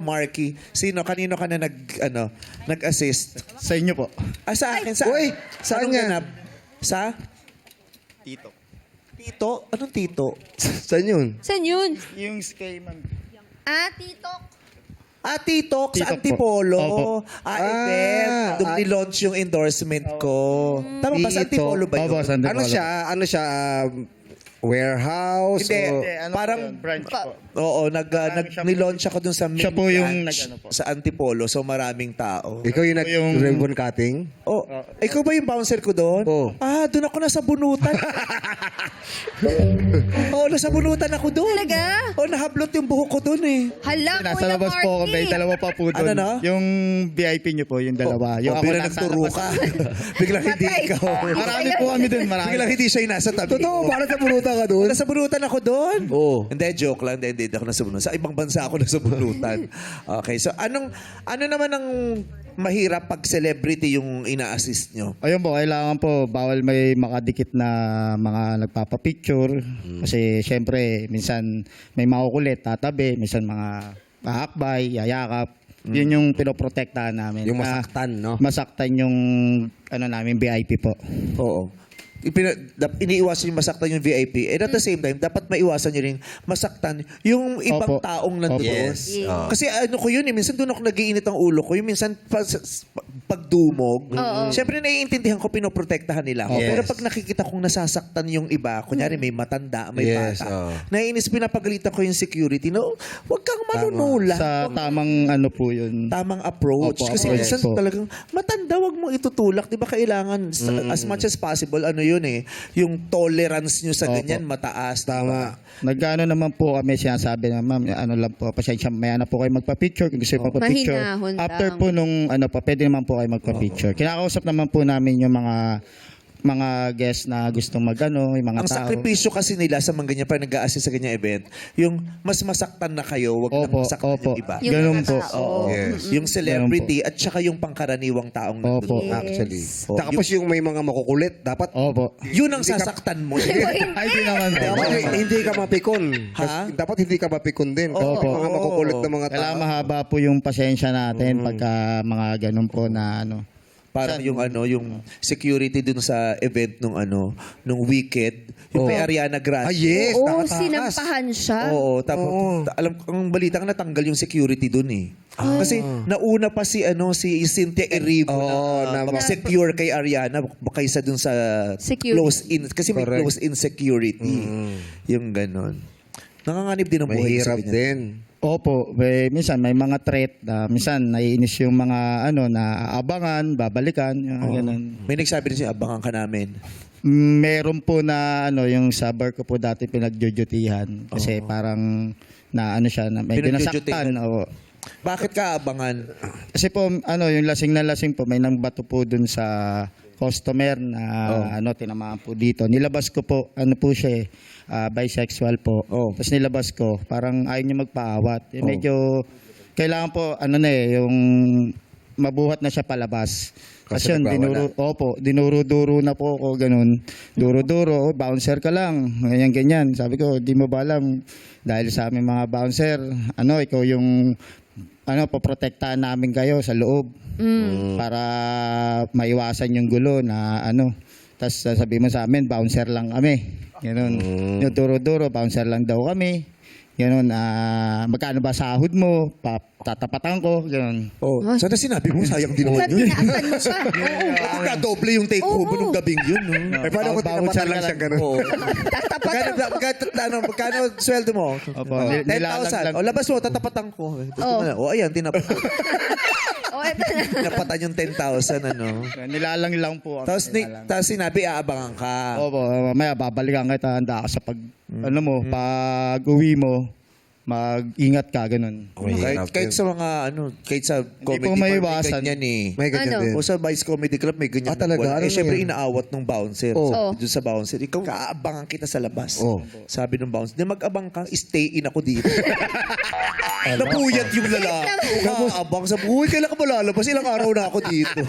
Marky, kanino ka na nag-assist? Sa inyo po. Sa akin, Uy, anong saan yan? ganap? Sa? Tito. Tito? Anong tito? Saan yun? Saan yun? Yung kay Ma'am. Titok. Titok sa Titok po. Antipolo. Opo. Event. Doon ni-launch yung endorsement ko. Tama ba sa Tito. Antipolo ba yun? Opo, sa Antipolo. Ano siya, warehouse? Hindi. o- Parang- branch po. Oo, siya- nilaunch ako dun sa main siya po yung branch nag-ano po. sa Antipolo. So maraming tao. Ikaw yung Yung- nag-ribbon cutting? Oh, ikaw ba yung bouncer ko doon? Oo. Doon ako nasa bunutan. Nasa bunutan ako doon. Talaga? Nahablot yung buhok ko doon eh. Hala, Nasa Kuya labas po ako, may Marky. dalawa pa po doon. Ano na? Yung VIP niyo po, yung dalawa. Yung ako biglang nasa nagturo labas. ka. Biglang hindi Patay. ikaw. Marami po kami doon, marami. Biglang hindi siya yung nasa tabi. Totoo, para sa bunutan ka doon? Nasa bunutan ako doon. Oo. Hindi, joke lang. Hindi ako nasa bunutan. Sa ibang bansa ako nasa bunutan. Okay, so ano naman ang mahirap pag celebrity yung ina-assist nyo? Ayun po, kailangan po, bawal may makadikit na mga nagpapapicture. Kasi syempre, minsan may makukulit, tatabi, minsan mga mahakbay, yayakap. Yun yung pinoprotektahan namin. Yung Na masaktan, no? Masaktan yung namin VIP po. Oo. Iniiwasan yung masaktan yung VIP. And at the same time, dapat maiwasan nyo rin masaktan yung ibang Opo. taong nandoon. Yes. Oo. Kasi ko yun minsan doon ako nagiinit ang ulo ko. Yung minsan pagdumog. Siyempre naiintindihan ko, pinoprotektahan nila ako. Yes. Pero pag nakikita kong nasasaktan yung iba, kunyari may matanda, may Yes, bata, oo. naiinis, pinapagalitan ko yung security. No, huwag kang manunula. Sa tamang ano po yun. Tamang approach. Opo, Kasi approach minsan po. talagang matanda, wag mo itutulak. Di ba kailangan, as much as possible, yun eh, yung tolerance nyo sa Opo. ganyan, mataas. Tama. Nagkano naman po kami sinasabi na, ma'am, ano lang po, pasensya, may po kayo magpa-picture, kung gusto niyo magpa-picture. Mahinahon After lang. po nung pwede naman po kayo magpa-picture. Kinakausap naman po namin yung mga guests na gustong yung mga Ang tao. sakripisyo kasi nila sa mga ganyan, pag nag-a-assist sa ganyan event, yung mas masaktan na kayo, wag na Opo, masaktan opo. yung iba. Yung Ganun mga po. tao. Oo. Yes. Yung celebrity at saka yung pangkaraniwang taong Opo. nandun. Actually. Oh, Tapos yung may mga makukulit, dapat Opo. Yun ang sasaktan mo. Ay, di naman po. dapat hindi ka mapikon. Ha? Dapat hindi ka mapikon din. Opo. Mga makukulit na mga Kailangan tao. mahaba po yung pasensya natin pagka mga ganun po na Parang yung yung security dun sa event nung Wicked, yung kay Ariana Grande. Yes, Oo, nakatakas. sinampahan siya. Oo, tapos alam ko ang balita nga natanggal yung security doon eh. Kasi nauna pa si Cynthia Erivo na mag-secure kay Ariana kaysa dun sa Security. close-in kasi may Correct. close-in security. Yung ganon. Nanganganib din ang buhay sa Mahirap ganyan. din. Opo, minsan may mga threat na minsan naiinis yung mga na aabangan, babalikan, yung ganun. May nagsabi rin siya, abangan ka namin. Meron po na yung sa bar ko po dati pinagjujutihan kasi parang na siya na medyo Pinagjujutihan? nasaktan. Oo. Bakit ka abangan? Kasi po yung lasing na lasing po may nang bato po dun sa customer na tinamaan po dito. Nilabas ko po po siya bisexual po. Oh. Tapos nilabas ko parang ayaw niya magpaawat. Medyo kailangan po yung mabuhat na siya palabas. Kasi Kasi nagwawala. dinuro-duro na po ako ganun. Duro-duro, bouncer ka lang. Ganyan. Sabi ko, di mo ba alam dahil sa aming mga bouncer, ikaw yung poprotektahan namin kayo sa loob para maiwasan yung gulo na Tapos sabi mo sa amin, bouncer lang kami. Ganun. Yung duro-duro, bouncer lang daw kami. Ganun, magkano ba sahod mo? Tatapatan ko, ganun. Oh, sana sinabi mo, sayang din naman Ba't yun. tinaasan mo pa? Oo. Nagka-doble yung take home nung gabing yun. No? Eh, paano kung Bouncer tinapatan lang ka siya lang. ganun? Oo. Tatapatan. Magkano sweldo mo? Opo, Oh, nilalang 10,000. lang. O labas mo, tatapatan ko. Ayan, tinapatan. Eto na. Napatan yung 10,000, Nilalang lang po. Tapos sinabi, aabangan ka. Opo, mamaya babalikan kita, handa ka sa pag uwi mo, mag-ingat ka, ganun. Kahit sa mga, kahit sa comedy po bar, may maiwasan. ganyan eh. May ganyan Ano? din. O sa Vice Comedy Club, may ganyan. talaga? buwan. Ano Siyempre, yan? inaawat ng bouncer. Oh. Sabi dun sa bouncer, ikaw, aabangan kita sa labas. Oh. Sabi ng bouncer, di mag-abang ka, stay in ako dito. Napuyat yung lalaki. Umaabang. Sabi, uy, kailan ka ba lalabas? Ilang araw na ako dito.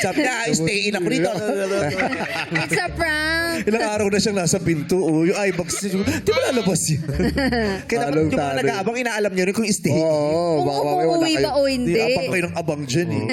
Sabi niya, stay in ako dito. It's a prank. Ilang araw na siyang nasa pinto. Oh, yung eyebags niya. Di ba lalabas yun? Kaya dapat Yung mga nag-aabang, inaalam nyo rin kung stay in. Oo, Kung baka mamaya wala umuwi kayo. ba o hindi. Abang kayo ng abang dyan eh.